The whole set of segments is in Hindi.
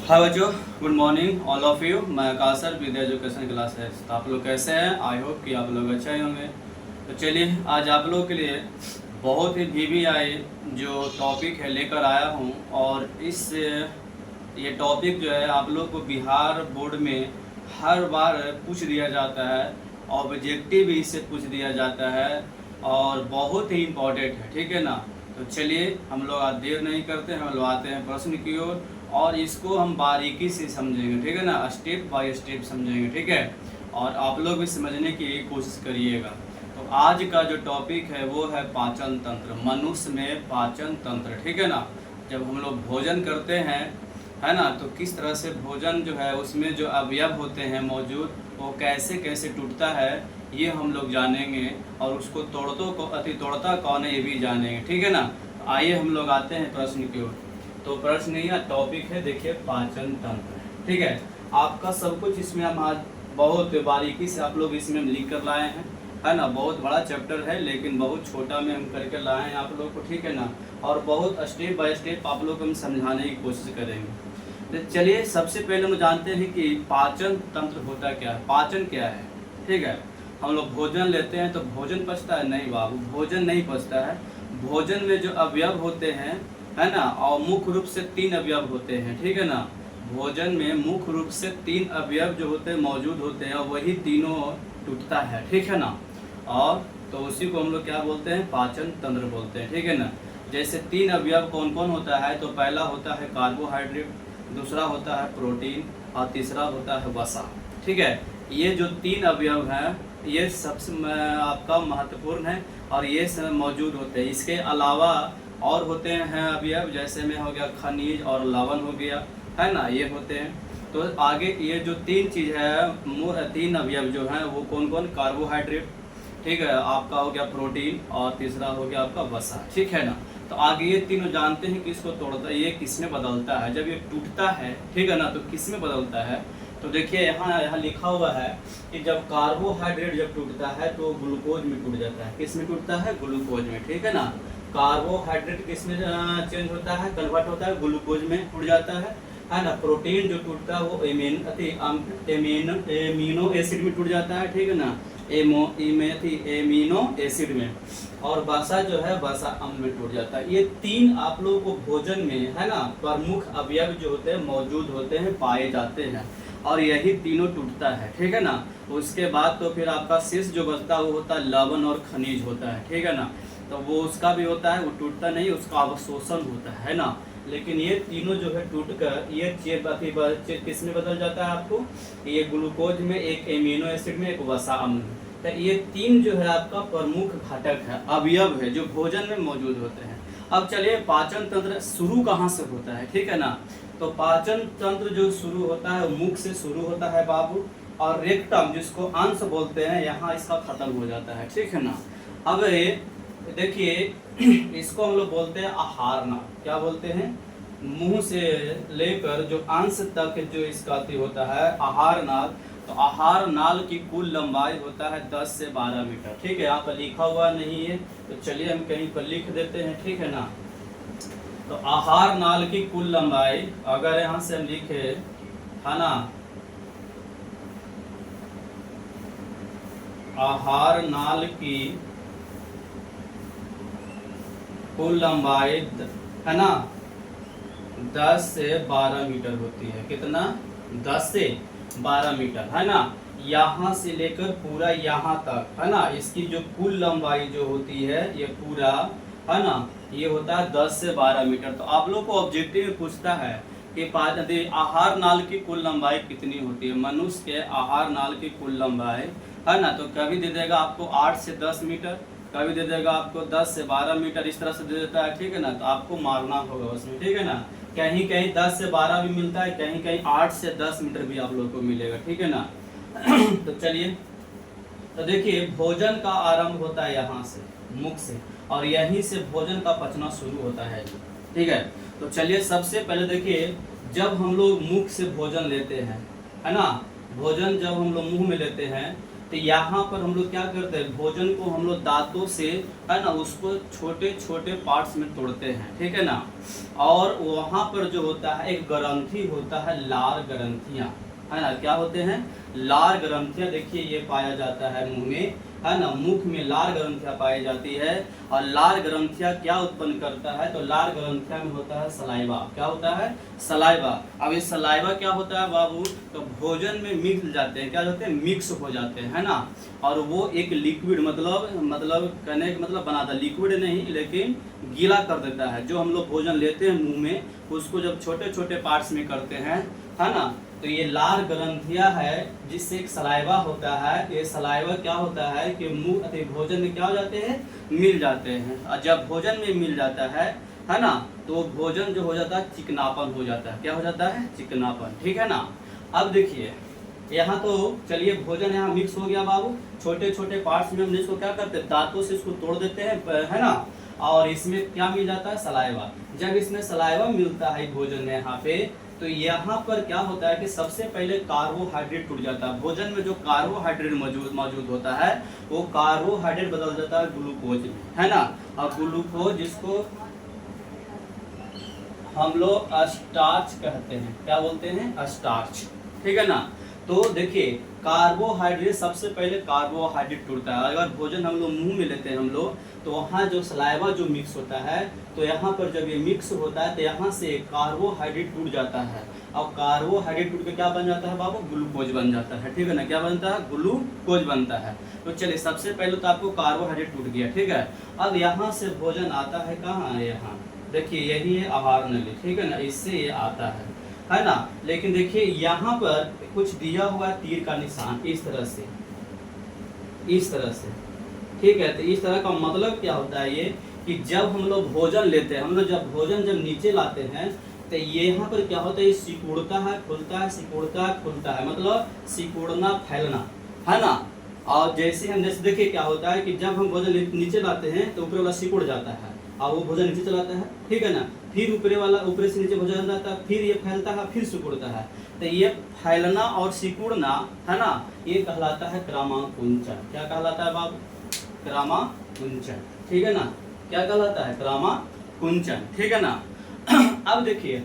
हाय बच्चों, good morning all of you. मैं कासर विद्या एजुकेशन क्लास है। तो आप लोग कैसे हैं? आई होप कि आप लोग अच्छे ही होंगे। तो चलिए आज आप लोगों के लिए बहुत ही VVI जो टॉपिक है लेकर आया हूं। और ये टॉपिक जो है आप लोग को बिहार बोर्ड में हर बार पूछ दिया जाता है, ऑब्जेक्टिव भी इससे पूछ दिया जाता है और बहुत ही इम्पोर्टेंट है, ठीक है ना। तो चलिए हम लोग आज देर नहीं करते हैं, हम लोग आते हैं प्रश्न की ओर और इसको हम बारीकी से समझेंगे, ठीक है ना, स्टेप बाय स्टेप समझेंगे, ठीक है। और आप लोग भी समझने की कोशिश करिएगा। तो आज का जो टॉपिक है वो है पाचन तंत्र, मनुष्य में पाचन तंत्र, ठीक है ना। जब हम लोग भोजन करते हैं, है ना, तो किस तरह से भोजन जो है उसमें जो अवयव होते हैं मौजूद वो कैसे कैसे टूटता है ये हम लोग जानेंगे। और उसको तोड़ता कौन है ये भी जानेंगे, ठीक है ना। तो आइए हम लोग आते हैं प्रश्न की ओर। तो प्रश्न या टॉपिक है, देखिए, पाचन तंत्र, ठीक है। आपका सब कुछ इसमें हम आज बहुत बारीकी से आप लोग इसमें लिख कर लाए हैं, है ना। बहुत बड़ा चैप्टर है लेकिन बहुत छोटा में हम करके लाए हैं आप लोग को, ठीक है ना। और बहुत स्टेप बाय स्टेप आप लोग को हम समझाने की कोशिश करेंगे। तो चलिए सबसे पहले हम जानते हैं कि पाचन तंत्र होता क्या है, पाचन क्या है, ठीक है। हम लोग भोजन लेते हैं तो भोजन पचता है? नहीं बाबू, भोजन नहीं पचता है। भोजन में जो अवयव होते हैं, है ना, और मुख्य रूप से 3 अवयव होते हैं, ठीक है ना। भोजन में मुख्य रूप से 3 अवयव जो होते हैं मौजूद होते हैं और वही तीनों टूटता है, ठीक है ना। और तो उसी को हम लोग क्या बोलते हैं? पाचन तंत्र बोलते हैं, ठीक है ना। जैसे 3 अवयव कौन कौन होता है? तो पहला होता है कार्बोहाइड्रेट, दूसरा होता है प्रोटीन और तीसरा होता है वसा, ठीक है। ये जो 3 अवयव हैं ये सबसे आपका महत्वपूर्ण है और ये सब मौजूद होते हैं। इसके अलावा और होते हैं अवयव, जैसे में हो गया खनिज और लवण हो गया, है ना, ये होते हैं। तो आगे ये जो 3 चीज़ है, 3 अवयव जो हैं वो कौन कौन? कार्बोहाइड्रेट, ठीक है, आपका हो गया प्रोटीन और तीसरा हो गया आपका वसा, ठीक है ना। तो आगे ये तीनों जानते हैं कि इसको तोड़ता है, ये किस में बदलता है, जब ये टूटता है, ठीक है ना, तो किस में बदलता है। तो देखिए यहाँ लिखा हुआ है कि जब कार्बोहाइड्रेट जब टूटता है तो ग्लूकोज में टूट जाता है। किस में टूटता है? ग्लूकोज में, ठीक है ना। कार्बोहाइड्रेट किस में चेंज होता है, कन्वर्ट होता है? ग्लूकोज में टूट जाता है ना। प्रोटीन जो टूटता है वो एमिनो एसिड में टूट जाता है, ठीक है ना, एमिनो एसिड में। और वसा जो है वसा अम्ल में टूट जाता है। ये 3 आप लोगों को भोजन में, है ना, प्रमुख अवयव जो होते हैं मौजूद होते हैं, पाए जाते हैं और यही तीनों टूटता है, ठीक है ना। उसके बाद तो फिर आपका शेष जो बचता है वो होता है लवण और खनिज होता है, ठीक है ना। तो वो उसका भी होता है, वो टूटता नहीं, उसका अवशोषण होता है ना। लेकिन ये तीनों जो है टूटकर ये किस में बदल जाता है आपको? ये ग्लूकोज में, एक एमिनो एसिड में, एक वसा अम्ल में। तो ये 3 जो है आपका प्रमुख घटक है, अवयव है जो भोजन में मौजूद होते हैं। अब चलिए पाचन तंत्र शुरू कहाँ से होता है, ठीक है ना। तो पाचन तंत्र जो शुरू होता है मुख से शुरू होता है बाबू, और रेक्टम जिसको अंश बोलते हैं यहाँ इसका खत्म हो जाता है, ठीक है ना। अब देखिए इसको हम लोग बोलते हैं आहार नाल। क्या बोलते हैं? मुंह से लेकर जो अंश तक जो इसका होता है आहार नाल। तो आहार नाल की कुल लंबाई होता है 10 से 12 मीटर, ठीक है। यहाँ पर लिखा हुआ नहीं है तो चलिए हम कहीं पर लिख देते हैं, ठीक है ना। तो आहार नाल की कुल लंबाई अगर यहाँ से हम लिखे, है ना, आहार नाल की कुल लंबाई, है ना, 10 से 12 मीटर होती है। कितना? 10 से 12 मीटर, है ना। यहाँ से लेकर पूरा यहाँ तक, है ना, इसकी जो कुल लंबाई जो होती है ये पूरा, है ना, ये होता है 10 से 12 मीटर। तो आप लोग को ऑब्जेक्टिव में पूछता है कि आहार नाल की कुल लंबाई कितनी होती है, मनुष्य के आहार नाल की कुल लंबाई, है ना। तो कभी दे देगा आपको 8 से 10 मीटर, कभी दे देगा आपको 10 से 12 मीटर, इस तरह से दे देता है, ठीक है ना। तो आपको मारना होगा उसमें, ठीक है ना। कहीं कहीं 10 से 12 भी मिलता है, कहीं कहीं 8 से 10 मीटर भी आप लोग को मिलेगा, ठीक है ना। तो चलिए, तो देखिए भोजन का आरंभ होता है यहाँ से, मुख से, और यहीं से भोजन का पचना शुरू होता है, ठीक है। तो चलिए सबसे पहले देखिए, जब हम लोग मुख से भोजन लेते हैं, है ना, भोजन जब हम लोग मुंह में लेते हैं तो यहाँ पर हम लोग क्या करते हैं, भोजन को हम लोग दांतों से, है ना, उसको छोटे छोटे पार्ट्स में तोड़ते हैं, ठीक है ना। और वहाँ पर जो होता है एक ग्रंथि होता है, लार ग्रंथियाँ, है ना, क्या होते हैं, लार ग्रंथियाँ। देखिए ये पाया जाता है मुंह में, है ना, मुख में लार ग्रंथियाँ पाई जाती है। और लार ग्रंथियाँ क्या उत्पन्न करता है, तो लार ग्रंथियाँ में होता है सलाइवा। क्या होता है, सलाइवा। अब ये सलाइवा क्या होता है बाबू, तो भोजन में मिक्स जाते हैं, क्या होते हैं, मिक्स हो जाते हैं, है ना। और वो एक लिक्विड मतलब कहने का मतलब बनाता है, लिक्विड नहीं लेकिन गीला कर देता है। जो हम लोग भोजन लेते हैं मुंह में, उसको जब छोटे छोटे पार्ट्स में करते हैं, है ना, तो ये लार ग्रंथियां है जिससे एक सलाइवा होता है। ये सलाइवा क्या होता है कि मुंह अति भोजन में क्या हो जाते हैं, मिल जाते हैं। और जब भोजन में मिल जाता है ना, तो भोजन जो हो जाता है चिकनापन हो जाता है। क्या हो जाता है, चिकनापन, ठीक है ना। अब देखिए यहाँ तो चलिए भोजन यहाँ मिक्स हो गया बाबू, छोटे छोटे पार्ट्स में हम इसको क्या करते हैं, दांतों से इसको तोड़ देते हैं, है ना। और इसमें क्या मिल जाता है, सलाइवा। जब इसमें सलाइवा मिलता है भोजन में यहाँ पे, तो यहाँ पर क्या होता है कि सबसे पहले कार्बोहाइड्रेट टूट जाता है। भोजन में जो कार्बोहाइड्रेट मौजूद होता है, वो कार्बोहाइड्रेट बदल जाता है ग्लूकोज में, है ना। और ग्लूकोज जिसको हम लोग स्टार्च कहते हैं, क्या बोलते हैं, स्टार्च, ठीक है ना। तो देखिए कार्बोहाइड्रेट, सबसे पहले कार्बोहाइड्रेट टूटता है। अगर भोजन हम लोग मुंह में लेते हैं हम लोग, तो वहाँ जो सलाइवा जो मिक्स होता है, तो यहाँ पर जब ये मिक्स होता है तो यहाँ से कार्बोहाइड्रेट टूट जाता है। और कार्बोहाइड्रेट टूट के क्या बन जाता है बाबू, ग्लूकोज बन जाता है, ठीक है ना। क्या बनता है, ग्लूकोज बनता है। तो चलिए सबसे पहले तो आपको कार्बोहाइड्रेट टूट गया, ठीक है। अब यहाँ से भोजन आता है कहाँ, यहाँ देखिए यही है आहार नली, ठीक है ना, इससे ये आता है ना। लेकिन देखिए यहाँ पर कुछ दिया हुआ है तीर का निशान, इस तरह से, ठीक है। तो इस तरह का मतलब क्या होता है ये, कि जब हम लोग भोजन लेते हैं, हम लोग जब भोजन नीचे लाते हैं, तो ये यहाँ पर क्या होता है, सिकुड़ता है खुलता है, सिकुड़ता है खुलता है, मतलब सिकुड़ना फैलना, है ना। और जैसे देखिए क्या होता है कि जब हम भोजन नीचे लाते हैं तो ऊपर वाला सिकुड़ जाता है, और वो भोजन नीचे चलाता है, ठीक है ना। फिर ऊपरे से नीचे भोजन जाता है, फिर ये फैलता है, फिर सिकुड़ता है। तो ये फैलना और सिकुड़ना, है ना, ये कहलाता है क्रमाकुंचन। क्या कहलाता है बाबू, क्रमाकुंचन, ठीक है ना। क्या कहलाता है, क्रमाकुंचन, ठीक है ना। अब देखिए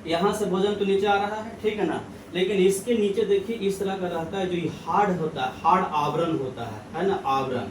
यहाँ से भोजन तो नीचे आ रहा है, ठीक है ना, लेकिन इसके नीचे देखिए इस तरह का रहता है, जो हार्ड होता है, हार्ड आवरण होता है ना, आवरण,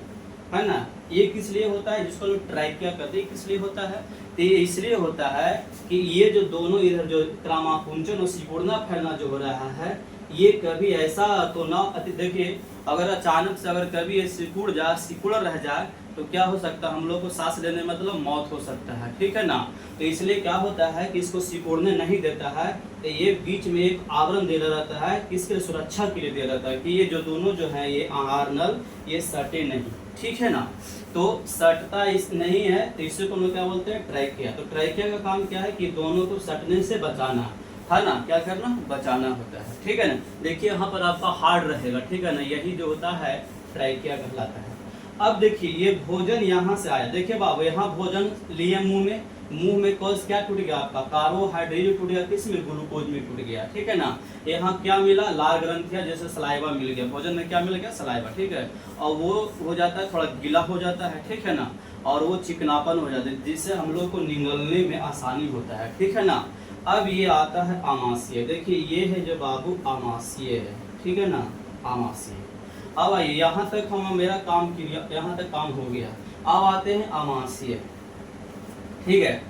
है ना। ये किस लिए होता है, जिसको लोग ट्राइकिया कहते हैं, किस लिए होता है, तो ये इसलिए होता है कि ये जो दोनों इधर जो क्रमाकुंचन और सिकुड़ना फैलना जो हो रहा है, ये कभी ऐसा तो ना, देखिए अगर अचानक से अगर कभी ये सिकुड़ रह जाए तो क्या हो सकता है, हम लोग को सांस लेने मतलब मौत हो सकता है, ठीक है ना। तो इसलिए क्या होता है कि इसको सिकुड़ने नहीं देता है, तो ये बीच में एक आवरण दे रहता है, किसके लिए, सुरक्षा के लिए दे रहता है, कि ये जो दोनों जो है ये आहार नल ये सटे नहीं, ठीक है ना। तो सटता इस नहीं है, तो इसे को लोग क्या बोलते हैं, ट्राइकिया। तो ट्राइकिया का काम क्या है कि दोनों को सटने से बचाना, है ना, क्या करना, बचाना होता है, ठीक है ना। देखिए यहाँ पर आपका हार्ड रहेगा, ठीक है ना, यही जो होता है ट्राइकिया कहलाता है। अब देखिए ये भोजन यहाँ से आया, देखिए बाबू यहाँ भोजन लिए मुंह में कौन क्या टूट गया, आपका कार्बोहाइड्रेट टूट गया, किस में, ग्लूकोज में टूट गया, ठीक है ना। यहाँ क्या मिला, लार ग्रंथियां, जैसे सलाइवा मिल गया, भोजन में क्या मिल गया, सलाइवा, ठीक है। और वो हो जाता है थोड़ा गीला हो जाता है, ठीक है ना, और वो चिकनापन हो जाता है, जिससे हम लोग को निगलने में आसानी होता है, ठीक है ना। अब ये आता है आमाशय, देखिए ये है जो बाबू आमाशय है, ठीक है ना, आमाशय। अब आइए यहाँ तक हम मेरा काम किया, यहाँ तक काम हो गया। अब आते हैं आमाशय, ठीक है।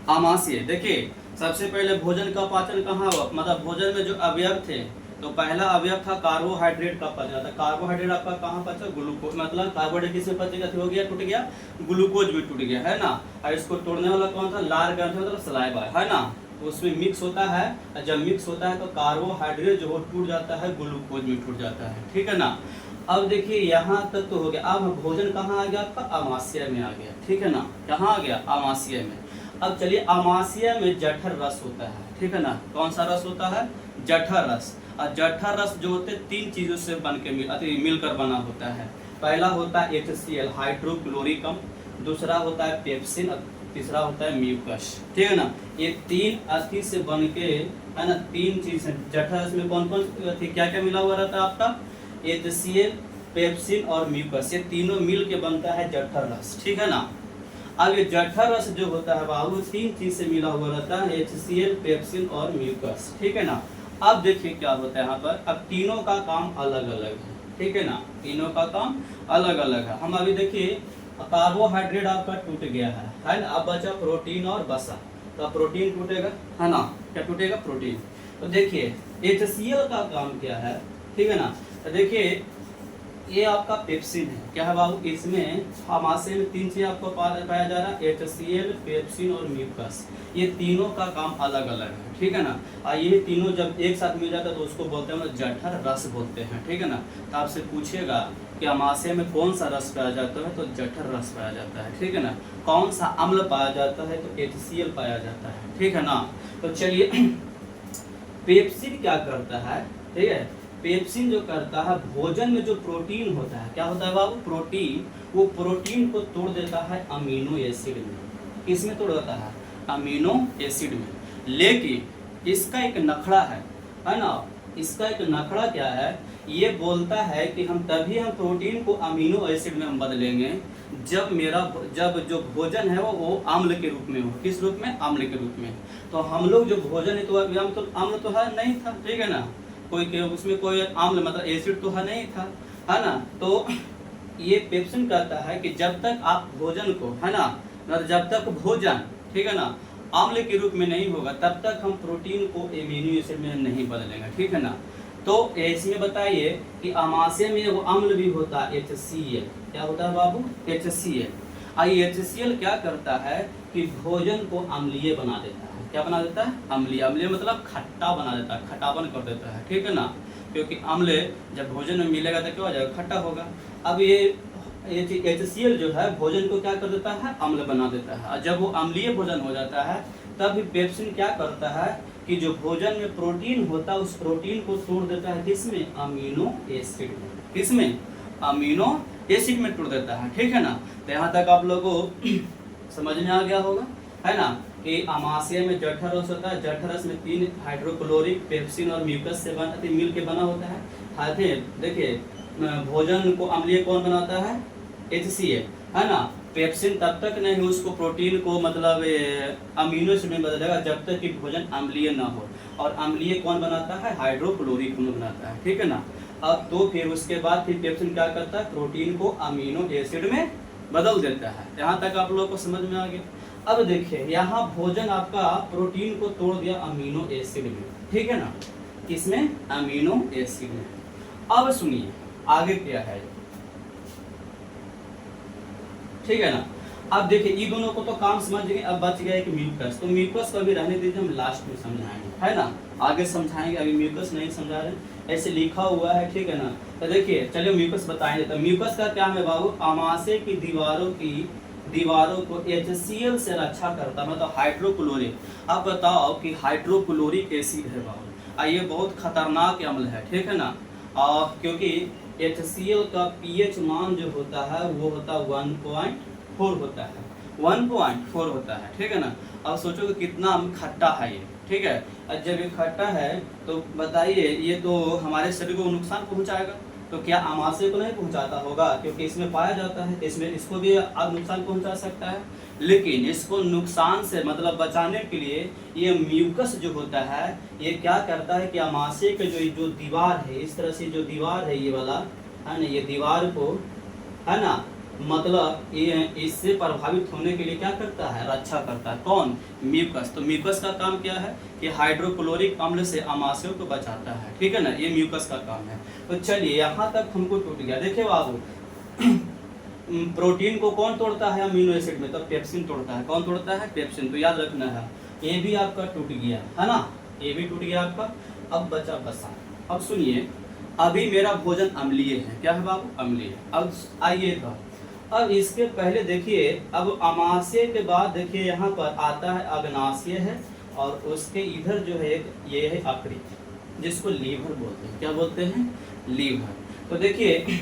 आमाशय देखिए सबसे पहले भोजन का पाचन कहाँ हुआ, मतलब भोजन में जो अवयव थे, तो पहला अवयव था कार्बोहाइड्रेट का पचना था। कार्बोहाइड्रेट आपका कहाँ पचा, ग्लूकोज, मतलब कार्बोहाइड्रेट किसमें पचेगा, हो गया, टूट गया, ग्लूकोज भी टूट गया, है ना। और इसको तोड़ने वाला कौन था, लार ग्रंथि मतलब सलाइवा, है ना, उसमें मिक्स होता है। जब मिक्स होता है तो कार्बोहाइड्रेट जो टूट जाता है, ग्लूकोज में टूट जाता है, ठीक है ना। अब देखिए यहाँ तक तो हो गया। अब भोजन कहाँ आ गया आपका, आमाशय में आ गया, ठीक है ना। कहाँ आ गया, आमाशय में। अब चलिए आमाशय में जठर रस होता है, ठीक है ना। कौन सा रस होता है, जठर रस। और जठर रस जो होते हैं तीन चीजों से बन के मिलकर बना होता है। पहला होता है HCl हाइड्रोक्लोरिकम, दूसरा होता है पेप्सिन, तीसरा होता है म्यूकस, ठीक है ना। ये तीन अस्थि से बन के, है ना, तीन चीज है जठर रस में। कौन कौन क्या क्या मिला हुआ रहता है आपका, HCl, पेप्सिन और म्यूकस, ये तीनों मिल के बनता है जठर रस, ठीक है ना। अब ये जठर रस जो होता है बाबू 3 चीज से मिला हुआ रहता है, HCl, पेप्सिन और म्यूकस, ठीक है ना। अब देखिए क्या होता है यहाँ पर, अब तीनों का काम अलग अलग है, ठीक है ना, तीनों का काम अलग अलग है। हम अभी देखिए कार्बोहाइड्रेट आपका टूट गया है ना, अब बचा प्रोटीन और वसा, तो प्रोटीन टूटेगा, है ना, क्या टूटेगा, प्रोटीन। तो देखिए HCl का काम क्या है, ठीक है ना, तो देखिए ये आपका पेप्सिन है, क्या है बाबू, इसमें आमाशय में 3 चीज आपको पाया जा रहा है, HCl, पेप्सिन और म्यूकस, ये तीनों का काम अलग अलग है, ठीक है ना। और ये तीनों जब एक साथ मिल जाता है तो उसको बोलते हैं जठर रस बोलते हैं, ठीक है ना। तो आपसे पूछेगा कि आमाशय में कौन सा रस पाया जाता है, तो जठर रस पाया जाता है, ठीक है ना। कौन सा अम्ल पाया जाता है, तो HCl पाया जाता है, ठीक है ना। तो चलिए पेप्सिन क्या करता है, ठीक है, पेप्सिन जो करता है भोजन में जो प्रोटीन होता है, क्या होता है बाबू, प्रोटीन, वो प्रोटीन को तोड़ देता है अमीनो एसिड में। किसमें तोड़ देता है, अमीनो एसिड में। लेकिन इसका एक नखड़ा है ना, इसका एक नखड़ा क्या है, ये बोलता है कि हम तभी हम प्रोटीन को अमीनो एसिड में हम बदलेंगे जब जो भोजन है वो अम्ल के रूप में हो। किस रूप में, अम्ल के रूप में। तो हम लोग जो भोजन है तो अभी हम तो अम्ल तो है नहीं था, ठीक है ना, कोई उसमें कोई अम्ल मतलब एसिड तो है नहीं था, है ना। तो ये पेप्सिन कहता है कि जब तक आप भोजन को, है ना, मतलब जब तक भोजन, ठीक है ना, अम्ल के रूप में नहीं होगा तब तक हम प्रोटीन को अमीनो एसिड में नहीं बदलेंगे, ठीक है ना। तो इसमें बताइए कि आमाशय में वो अम्ल भी होता है HCl, क्या होता है बाबू, HCl। आई HCl क्या करता है कि भोजन को अम्लीय बना देता है, क्या बना देता है, अम्लीय। अम्लीय मतलब खट्टा बना देता है, खट्टापन कर देता है, ठीक है ना, क्योंकि अम्ल जब भोजन में मिलेगा तो क्या हो जाएगा, खट्टा होगा। अब ये HCl जो है भोजन को क्या कर देता है, अम्ल बना देता है। और जब वो अम्लीय भोजन हो जाता है तब पेप्सिन क्या करता है कि जो भोजन में प्रोटीन होता है उस प्रोटीन को तोड़ देता है, किसमें, अमीनो एसिड में। किसमें, अमीनो एसिड में तोड़ देता है, ठीक है ना। तो यहाँ तक आप लोगों को समझ में आ गया होगा, है ना, कि आमाशय में जठर रस होता है, जठर रस में 3 हाइड्रोक्लोरिक, पेप्सिन और म्यूकस से मिल के बना होता है। हाथे देखिए भोजन को अम्लीय कौन बनाता है, HCl, है ना। पेप्सिन तब तक नहीं उसको प्रोटीन को मतलब अमीनो एसिड में बदलेगा जब तक कि भोजन अम्लीय ना हो। और अम्लीय कौन बनाता है, हाइड्रोक्लोरिक अम्ल बनाता है, ठीक है ना। अब तो फिर उसके बाद फिर पेप्सिन क्या करता है, प्रोटीन को अमीनो एसिड में बदल देता है। यहाँ तक आप लोगों को समझ में आ गया। अब देखिए यहाँ भोजन आपका प्रोटीन को तोड़ दिया अमीनो एसिड में, ठीक है ना, किसमें, अमीनो एसिड में। अब सुनिए आगे क्या है, ठीक है ना। अब देखिए ये दोनों को तो काम समझ गए, अब बच गया एक म्यूकस। तो म्यूकस को अभी रहने दीजिए, हम लास्ट में समझाएंगे, है ना, आगे समझाएंगे, अभी म्यूकस नहीं समझा रहे, ऐसे लिखा हुआ है, ठीक है ना। तो देखिए चलिए म्यूकस बताएंगे। तो म्यूकस का क्या है बाबू, आमाशय की दीवारों को HCl से रक्षा करता, मतलब हाइड्रोक्लोरिक। अब बताओ कि हाइड्रोक्लोरिक एसिड है बाबू, ये बहुत खतरनाक अम्ल है, ठीक है ना। क्योंकि HCl का pH मान जो होता है वो होता है 1.4 होता है, 1.4 होता है, ठीक है ना। अब सोचो कि कितना खट्टा है ये, ठीक है। और जब ये खट्टा है तो बताइए ये तो हमारे शरीर को नुकसान पहुंचाएगा, तो क्या आमाशय को नहीं पहुंचाता होगा, क्योंकि इसमें पाया जाता है, इसमें इसको भी नुकसान पहुंचा सकता है। लेकिन इसको नुकसान से मतलब बचाने के लिए ये म्यूकस जो होता है ये क्या करता है कि आमाशय के जो दीवार है, इस तरह से जो दीवार है ये वाला, है ना, ये दीवार को, है ना, मतलब ये इससे प्रभावित होने के लिए क्या करता है, रक्षा करता है। कौन, म्यूकस। तो म्यूकस का काम क्या है कि हाइड्रोक्लोरिक अम्ल से आमाशयों को बचाता है, ठीक है ना, ये म्यूकस का काम है। तो चलिए यहाँ तक हमको टूट गया। देखिए बाबू प्रोटीन को कौन तोड़ता है अमीनो एसिड में, तो पेप्सिन तोड़ता है। कौन तोड़ता है, पेप्सिन। तो याद रखना है ये भी आपका टूट गया, है ना, ये भी टूट गया आपका। अब बचा वसा। अब सुनिए अभी मेरा भोजन अम्लीय है, क्या है बाबू, अम्लीय। अब आइए तो अब इसके पहले देखिए, अब आमाशय के बाद देखिए यहाँ पर आता है अग्नाशय है, और उसके इधर जो है ये है अकृत, जिसको लीवर बोलते हैं। क्या बोलते हैं, लीवर। तो देखिए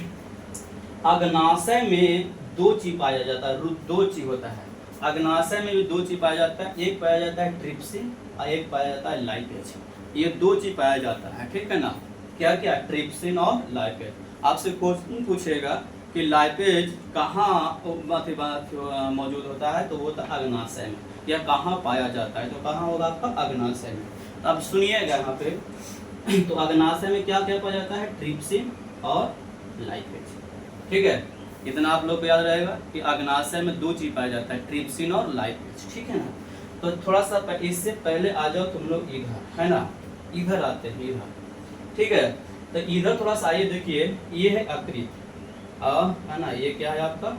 अग्नाशय में 2 चीज पाया जाता है, 2 चीज होता है अग्नाशय में भी 2 चीज पाया जाता है। एक पाया जाता है ट्रिप्सिन और एक पाया जाता है लाइपेज। ये 2 चीज पाया जाता है, ठीक है ना। क्या क्या, ट्रिप्सिन और लाइपेज। आपसे क्वेश्चन पूछेगा कि लाइपेज कहाँ मौजूद होता है, तो वो तो अग्नाशय में, या कहाँ पाया जाता है, तो कहाँ होगा आपका अग्नाशय में। तो अब सुनिएगा यहाँ पे तो अग्नाशय में क्या क्या पाया जाता है, ट्रिप्सिन और लाइपेज। ठीक है, इतना आप लोग को याद रहेगा कि अग्नाशय में 2 चीज पाया जाता है, ट्रिप्सिन और लाइपेज। ठीक है ना, तो थोड़ा सा इससे पहले आ जाओ तुम लोग इधर, है ना, इधर आते हैं इधर। ठीक है, तो इधर थोड़ा सा आइए, देखिए ये है अकृत, है ना, ये क्या है आपका,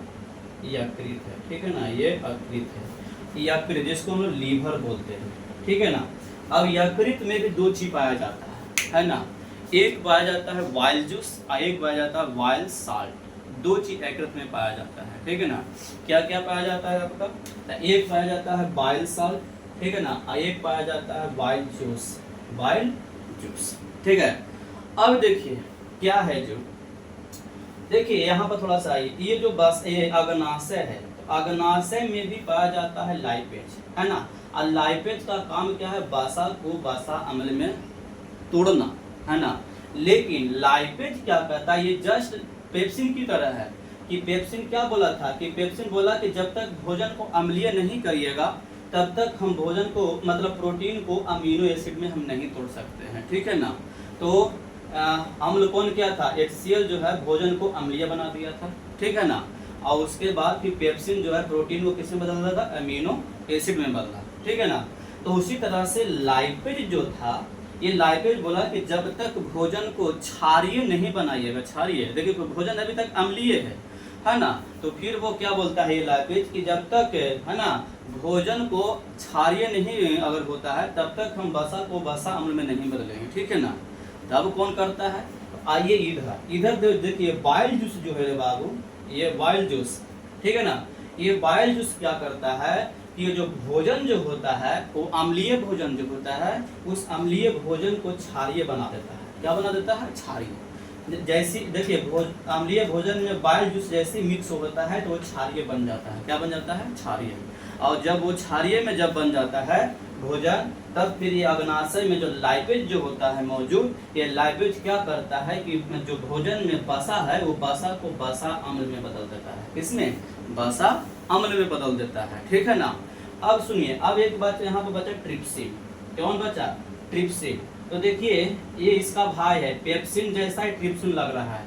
यकृत है। ठीक है ना, ये अकृत है, यकृत जिसको हम लोग लीवर बोलते हैं। ठीक है ना, अब यकृत में भी 2 चीज पाया जाता है ना, एक पाया जाता है वाइल जूस और एक पाया जाता है वाइल साल्ट। 2 चीज यकृत में पाया जाता है। ठीक है ना, क्या क्या पाया जाता है आपका, तो एक पाया जाता है वाइल साल्ट, ठीक है ना, और एक पाया जाता है वाइल जूस, वाइल जूस। ठीक है, अब देखिए क्या है जो, देखिए यहाँ पर थोड़ा सा ये जो बस ये अग्नाशय है, तो अग्नाशय में भी पाया जाता है लाइपेज, है ना, और लाइपेज का काम क्या है, वसा को वसा अम्ल में तोड़ना, है ना। लेकिन लाइपेज क्या कहता है, ये जस्ट पेप्सिन की तरह है कि पेप्सिन क्या बोला था, कि पेप्सिन बोला कि जब तक भोजन को अम्लीय नहीं करिएगा तब तक हम भोजन को मतलब प्रोटीन को अमीनो एसिड में हम नहीं तोड़ सकते हैं। ठीक है ना, तो अम्ल कौन क्या था, HCl जो है भोजन को अम्लीय बना दिया था। ठीक है ना, और उसके बाद फिर पेप्सिन जो है प्रोटीन को किसमें बदल रहा था, अमीनो एसिड में बदला। ठीक है ना, तो उसी तरह से लाइपेज जो था, ये लाइपेज बोला कि जब तक भोजन को क्षारीय नहीं बनाइएगा, क्षारीय देखिए भोजन अभी तक अम्लीय है ना, तो फिर वो क्या बोलता है ये लाइपेज कि जब तक, है ना, भोजन को क्षारीय नहीं अगर होता है तब तक हम वसा को वसा अम्ल में नहीं बदलेंगे। ठीक है ना, तब कौन करता है, तो आइए इधर देखिए वाइल जूस जो है बाबू, ये वाइल जूस। ठीक है ना, ये वाइल जूस क्या करता है कि ये जो भोजन जो होता है वो अम्लीय भोजन जो होता है, उस अम्लीय भोजन को क्षारीय बना देता है। क्या बना देता है, क्षारीय। जैसी देखिए अम्लीय भोजन में वाइल जूस जैसे मिक्स होता है तो वो क्षारीय बन जाता है। क्या बन जाता है, क्षारीय। और जब वो क्षारीय में जब बन जाता है भोजन, तब फिर ये अग्नाशय में जो लाइपेज जो होता है मौजूद, ये लाइपेज क्या करता है कि जो भोजन में वसा है वो वसा को वसा अम्ल में बदल देता है। किसमें, वसा अम्ल में बदल देता है। ठीक है ना, अब सुनिए, अब एक बात यहाँ पे बचा ट्रिप्सिन। कौन बचा, ट्रिप्सिन। तो देखिए ये इसका भाई है, पेप्सिन जैसा ही ट्रिप्सिन लग रहा है,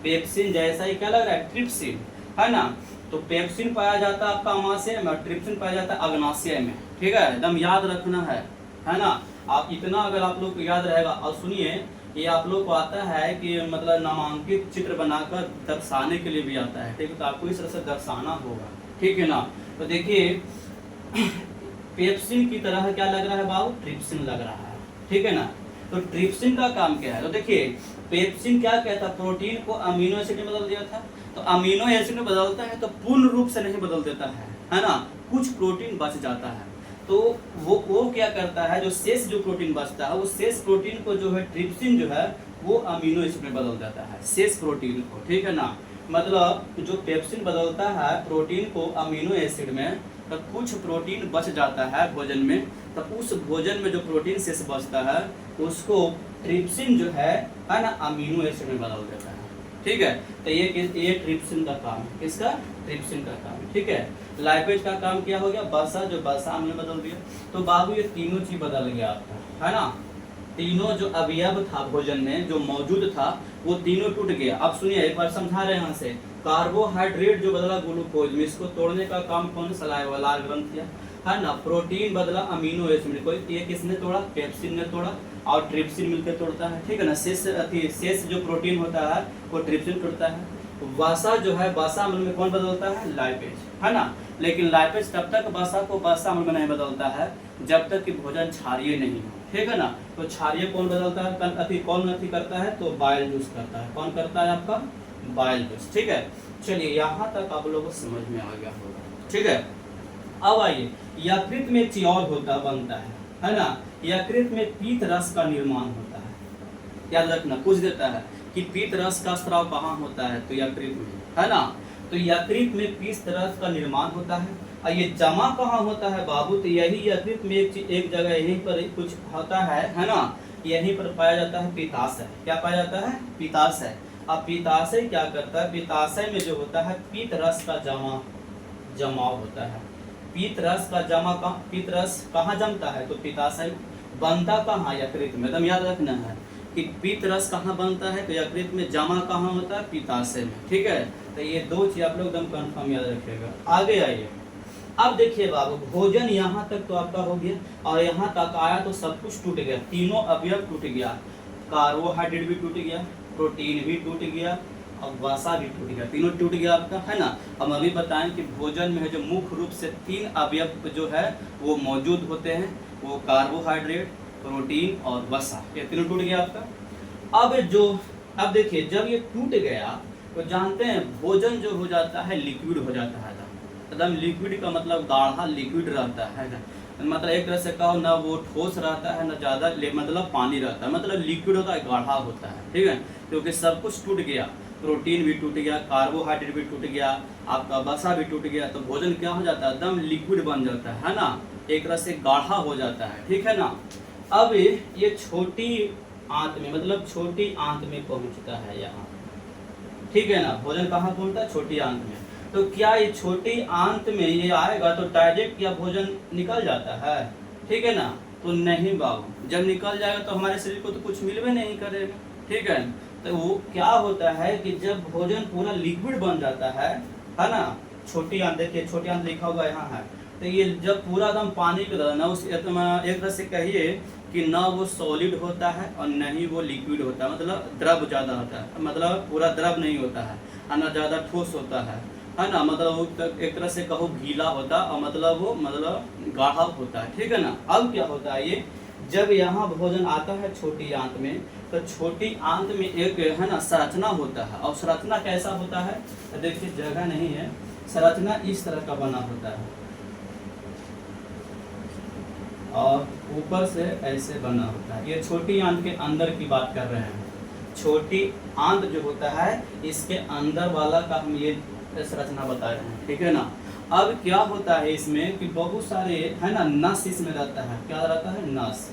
पेप्सिन जैसा ही क्या लग रहा है, ट्रिप्सिन, है ना। तो पेप्सिन पाया जाता है आपका अमाशय में और ट्रिप्सिन पाया जाता है अग्नाशय में। ठीक है, एकदम याद रखना है ना। आप इतना अगर आप लोग को याद रहेगा। और सुनिए ये आप लोग को आता है कि मतलब नामांकित चित्र बनाकर दर्शाने के लिए भी आता है। ठीक है, तो आपको इस तरह से दर्शाना होगा। ठीक है ना, तो देखिए पेप्सिन की तरह क्या लग रहा है बाबू, ट्रिप्सिन लग रहा है। ठीक है ना, तो ट्रिप्सिन का काम क्या है, तो देखिए पेप्सिन क्या कहता है, प्रोटीन को अमीनो एसिड में बदल दिया था। तो अमीनो एसिड में बदलता है तो पूर्ण रूप से नहीं बदल देता है ना, कुछ प्रोटीन बच जाता है। तो वो क्या करता है, जो शेष जो प्रोटीन बचता है, वो शेष प्रोटीन को जो है ट्रिप्सिन जो है वो अमीनो एसिड में बदल देता है, शेष प्रोटीन को। ठीक है ना, मतलब जो पेप्सिन बदलता है प्रोटीन को अमीनो एसिड में, तो कुछ प्रोटीन बच जाता है भोजन में, तो उस भोजन में जो प्रोटीन शेष बचता है उसको ट्रिप्सिन जो है ना अमीनो एसिड में बदल देता है। ठीक है, तो ये ट्रिप्सिन का काम है। किसका, ट्रिप्सिन का काम। ठीक है, लाइपेज का काम क्या हो गया, वसा जो वसा हमने बदल दिया। तो बाबू ये तीनों चीज बदल गया आपका, है ना, तीनों जो अवयव था भोजन में जो मौजूद था वो तीनों टूट गया। अब सुनिए एक बार समझा रहे हैं यहाँ से, कार्बोहाइड्रेट जो बदला ग्लूकोज में, इसको तोड़ने का काम कौन सलाइवा लाल ग्रंथ किया, है ना। प्रोटीन बदला अमीनो एसिड में, कोई ये किसने तोड़ा, पेप्सिन ने तोड़ा और ट्रिप्सिन मिलकर तोड़ता है। ठीक है ना, शेष जो प्रोटीन होता है वो ट्रिप्सिन तोड़ता है। वसा जो है वसा अम्ल में कौन बदलता है, लाइपेज, है ना। लेकिन लाइपेज तब तक वसा को वसा अम्ल में नहीं बदलता है जब तक कि भोजन क्षारीय नहीं हो। ठीक है ना, तो क्षारीय कौन बदलता है, कौन करता है, तो बाइल जूस करता है। कौन करता है आपका, बाइल जूस। ठीक है, चलिए यहाँ तक आप लोगों को समझ में आ गया होगा। ठीक है, अब आइए यकृत में एक चीज और बनता है ना, यकृत में पीत रस का निर्माण होता है। याद रखना, पूछ देता है कि पीत रस का स्राव कहाँ होता है, तो यकृत में, है ना। तो यकृत में पीत रस का निर्माण होता है। और ये जमा कहाँ होता है बाबू, तो यही यकृत में एक जगह यहीं पर कुछ होता है ना, यहीं पर पाया जाता है पित्ताशय। क्या पाया जाता है, पित्ताशय। अब पित्ताशय क्या करता है, पित्ताशय में जो होता है पित्त रस का जमाव होता है। पित्त रस कहाँ जमता है, तो पित्ताशय बनता कहाँ, यकृत में। एकदम याद रखना है कि पित्त रस कहाँ बनता है, तो यकृत में। जमा कहाँ होता है, पित्ताशय में। ठीक है, तो ये दो चीज आप लोग एकदम कंफर्म याद रखिएगा। आगे आइए, अब देखिए बाबू, भोजन यहाँ तक तो आपका हो गया और यहाँ तक आया तो सब कुछ टूट गया, तीनों अवयव टूट गया। कार्बोहाइड्रेट भी टूट गया, प्रोटीन भी टूट गया और वसा भी टूट गया, तीनों टूट गया आपका, है ना। हम अभी बताएं कि भोजन में जो मुख्य रूप से 3 अवयव जो है वो मौजूद होते हैं, वो कार्बोहाइड्रेट, प्रोटीन और वसा, ये तीनों टूट गया आपका। अब देखिए, जब ये टूट गया तो जानते हैं भोजन जो हो जाता है लिक्विड हो जाता है। एकदम लिक्विड का मतलब गाढ़ा लिक्विड रहता है ना, मतलब एक तरह से कहो ना वो ठोस रहता है ना ज़्यादा मतलब पानी रहता है, मतलब लिक्विड होता है, गाढ़ा होता है। ठीक है, क्योंकि सब कुछ टूट गया, प्रोटीन भी टूट गया, कार्बोहाइड्रेट भी टूट गया, आपका वसा भी टूट गया, तो भोजन क्या हो जाता है, एकदम लिक्विड बन जाता है ना, एक तरह से गाढ़ा हो जाता है। ठीक है ना। अब ये छोटी आंत में, मतलब छोटी आंत में पहुंचता है यहाँ। ठीक है ना, भोजन कहाँ पहुंचता है, छोटी आंत में। तो क्या ये छोटी आंत में ये आएगा तो डायरेक्ट क्या भोजन निकल जाता है, ठीक है ना, तो नहीं बाबू, जब निकल जाएगा तो हमारे शरीर को तो कुछ मिलवे नहीं करेगा। ठीक है, तो वो क्या होता है कि जब भोजन पूरा लिक्विड बन जाता है ना, छोटी आंत, देखिए छोटी आंत लिखा हुआ यहाँ है, तो ये जब पूरा एकदम पानी की तरह ना, उस एक तरह से कहिए कि ना वो सॉलिड होता है और न ही वो लिक्विड होता है, मतलब द्रव ज़्यादा होता है, मतलब पूरा द्रव नहीं होता है, ना ज़्यादा ठोस होता है ना, मतलब वो एक तरह से कहो गीला होता है और मतलब वो गाढ़ा होता है। ठीक है ना। अब क्या होता है, ये जब यहाँ भोजन आता है छोटी आंत में, तो छोटी आंत में एक है ना संरचना होता है, और संरचना कैसा होता है, तो देखिए जगह नहीं है, संरचना इस तरह का बना होता है और ऊपर से ऐसे बना होता है। ये छोटी आंत के अंदर की बात कर रहे हैं, छोटी आंत जो होता है इसके अंदर वाला का हम ये संरचना बता रहे हैं। ठीक है ना। अब क्या होता है इसमें कि बहुत सारे है ना नस इसमें रहता है, क्या रहता है, नस,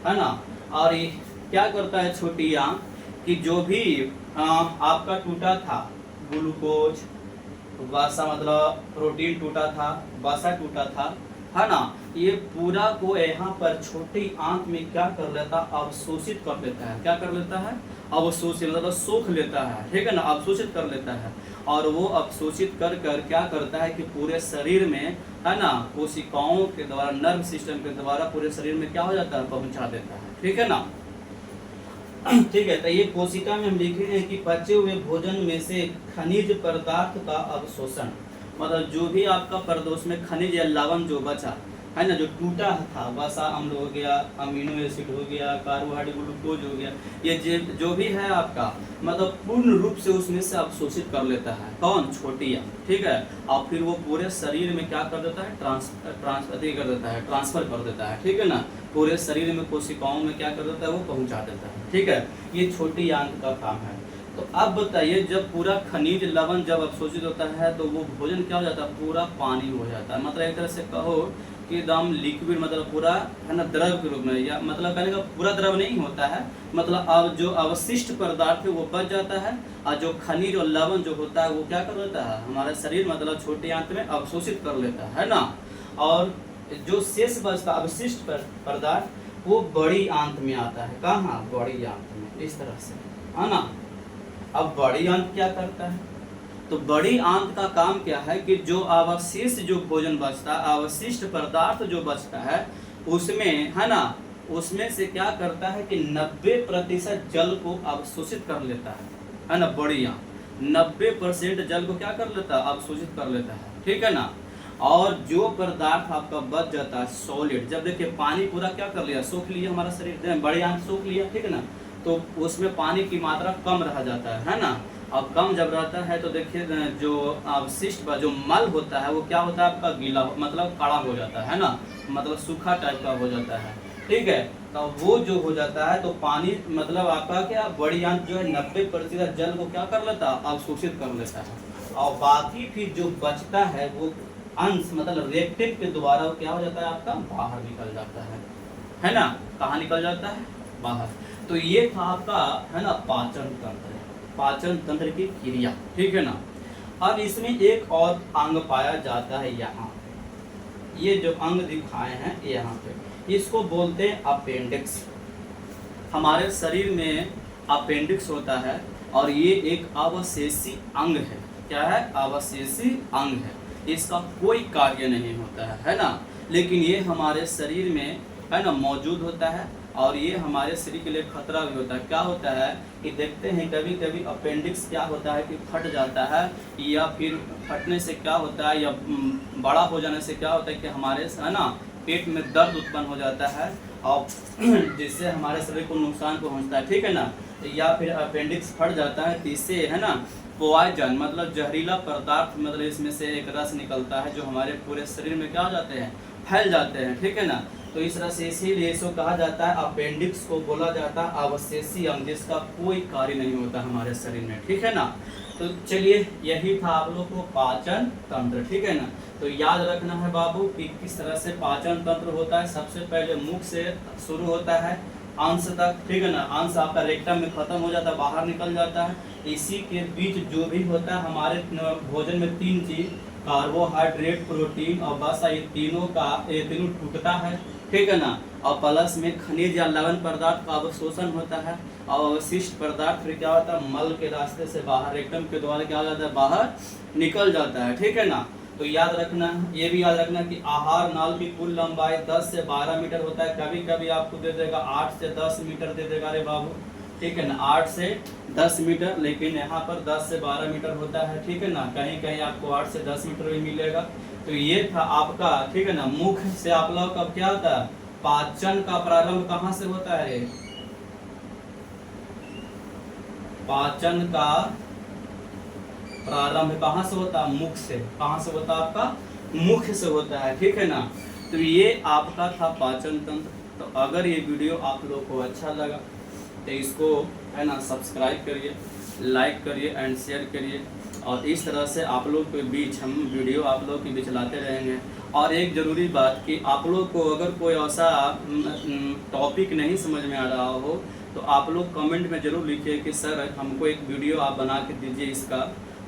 है ना। और ये क्या करता है छोटी आंत कि जो भी आपका टूटा था, ग्लूकोज, वसा मतलब प्रोटीन टूटा था, वसा टूटा था, है ना, ये पूरा को यहाँ पर छोटी आंत में क्या कर लेता, अवशोषित कर लेता है। क्या कर लेता है, अवशोषित मतलब सोख लेता है। ठीक है ना, अवशोषित कर लेता है, और वो अवशोषित कर क्या करता है कि पूरे शरीर में, है ना, कोशिकाओं के द्वारा, नर्व सिस्टम के द्वारा पूरे शरीर में क्या हो जाता है, पहुंचा देता है। ठीक है ना। ठीक है, तो ये कोशिका में हम लिखे हैं कि पचे हुए भोजन में से खनिज पदार्थ का अवशोषण, मतलब जो भी आपका प्रदोष में खनिज या लवण जो बचा है ना, जो टूटा था, वसा अम्ल हो गया, अमीनो एसिड हो गया, कार्बोहाइड्रेट, ग्लूकोज हो गया, ये जो भी है आपका, मतलब पूर्ण रूप से उसमें से अवशोषित कर लेता है। कौन, छोटी आंत। ठीक है, और फिर वो पूरे शरीर में क्या कर देता है, ट्रांसफर कर देता है। ठीक है ना, पूरे शरीर में कोशिकाओं में क्या कर देता है, वो पहुंचा देता है। ठीक है, ये छोटी आंत का काम है। तो अब बताइए, जब पूरा खनिज लवण जब अवशोषित होता है तो वो भोजन क्या हो जाता है, पूरा पानी हो जाता है, मतलब एक तरह से कहो कि एकदम लिक्विड, मतलब पूरा है ना द्रव के रूप में, या मतलब कहने का पूरा द्रव नहीं होता है, मतलब अब जो अवशिष्ट पदार्थ है वो बच जाता है, और जो खनिज और लवण जो होता है वो क्या कर देता है, हमारा शरीर मतलब छोटी आंत में अवशोषित कर लेता है ना। और जो शेष बचता अवशिष्ट पदार्थ वो बड़ी आंत में आता है। कहाँ, बड़ी आंत में, इस तरह से, है ना। अब बड़ी आंत क्या करता है, तो बड़ी आंत का काम क्या है कि जो अवशिष्ट जो भोजन बचता है, अवशिष्ट पदार्थ जो बचता है उसमें, है ना, उसमें से क्या करता है कि 90% जल को अवशोषित कर लेता है ना। बड़ी आंत 90% जल को क्या कर लेता है, अवशोषित कर लेता है। ठीक है ना। और जो पदार्थ आपका बच जाता है सॉलिड, जब देखिए पानी पूरा क्या कर लिया, सोख लिया हमारा शरीर, बड़ी आंत सोख लिया। ठीक है ना, तो उसमें पानी की मात्रा कम रह जाता है ना। अब कम जब रहता है तो देखिए जो अवशिष्ट जो मल होता है वो क्या होता है, आपका गीला, मतलब काला हो जाता है ना, मतलब सूखा टाइप का हो जाता है। ठीक है, तो वो जो हो जाता है तो पानी, मतलब आपका क्या, बड़ी आंत जो है 90% जल को क्या कर लेता है, अवशोषित कर लेता है, और बाकी फिर जो बचता है वो अंश, मतलब रेक्टेट के द्वारा वो क्या हो जाता है, आपका बाहर निकल जाता है ना। कहाँ निकल जाता है, बाहर। तो ये था आपका, है ना, पाचन तंत्र। पाचन तंत्र की क्रिया, ठीक है ना। अब इसमें एक और अंग पाया जाता है यहाँ, ये जो अंग दिखाए हैं यहाँ पे, इसको बोलते हैं अपेंडिक्स। हमारे शरीर में अपेंडिक्स होता है और ये एक अवशेषी अंग है। क्या है? अवशेषी अंग है। इसका कोई कार्य नहीं होता है ना, लेकिन ये हमारे शरीर में है ना मौजूद होता है और ये हमारे शरीर के लिए खतरा भी होता है। क्या होता है कि देखते हैं कभी कभी अपेंडिक्स क्या होता है कि फट जाता है, या फिर फटने से क्या होता है या बड़ा हो जाने से क्या होता है कि हमारे है ना पेट में दर्द उत्पन्न हो जाता है और जिससे हमारे शरीर को नुकसान पहुंचता है, ठीक है ना। या फिर अपेंडिक्स फट जाता है तो इससे है ना पॉइजन मतलब जहरीला पदार्थ मतलब इसमें से एक रस निकलता है जो हमारे पूरे शरीर में क्या हो जाते हैं, फैल जाते हैं, ठीक है ना। तो इस तरह से इसीलिए इसको कहा जाता है अपेंडिक्स को बोला जाता है अवशेषी अंग, जिसका कोई कार्य नहीं होता हमारे शरीर में, ठीक है ना। तो चलिए यही था आप लोग को पाचन तंत्र, ठीक है ना। तो याद रखना है बाबू कि किस तरह से पाचन तंत्र होता है। सबसे पहले मुख से शुरू होता है अंश तक, ठीक है ना। अंश आपका रेक्टम में खत्म हो जाता है, बाहर निकल जाता है। इसी के बीच जो भी होता है हमारे भोजन में तीन चीज, कार्बोहाइड्रेट, प्रोटीन और वसा, ये तीनों टूटता है, ठीक है ना। और प्लस में खनिज या लवण पदार्थ का अवशोषण होता है और अवशिष्ट पदार्थ फिर क्या होता है मल के रास्ते से बाहर रेक्टम के द्वारा क्या हो जाता है, बाहर निकल जाता है, ठीक है ना। तो याद रखना, ये भी याद रखना कि आहार नाल की कुल लंबाई 10 से 12 मीटर होता है। कभी कभी आपको दे देगा 8 से 10 मीटर दे देगा, अरे बाबू, ठीक है ना, 8 से 10 मीटर, लेकिन यहाँ पर 10 से 12 मीटर होता है, ठीक है ना। कहीं कहीं आपको 8 से 10 मीटर भी मिलेगा। तो ये था आपका, ठीक है ना। मुख से आप लोग का क्या होता है, पाचन का प्रारंभ कहाँ से होता है? पाचन का प्रारंभ कहाँ से होता है? मुख से। कहाँ से होता है? आपका मुख से होता है, ठीक है ना। तो ये आपका था पाचन तंत्र। तो अगर ये वीडियो आप लोग को अच्छा लगा तो इसको है ना सब्सक्राइब करिए, लाइक करिए एंड शेयर करिए। और इस तरह से आप लोग के बीच हम वीडियो आप लोग के बीच लाते रहेंगे। और एक ज़रूरी बात कि आप लोग को अगर कोई ऐसा टॉपिक नहीं समझ में आ रहा हो तो आप लोग कमेंट में ज़रूर लिखिए कि सर हमको एक वीडियो आप बना के दीजिए इसका,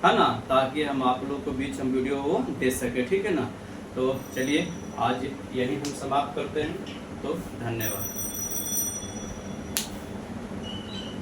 है ना, ताकि हम आप लोग के बीच हम वीडियो वो दे सके, ठीक है ना। तो चलिए आज यही हम समाप्त करते हैं। तो धन्यवाद।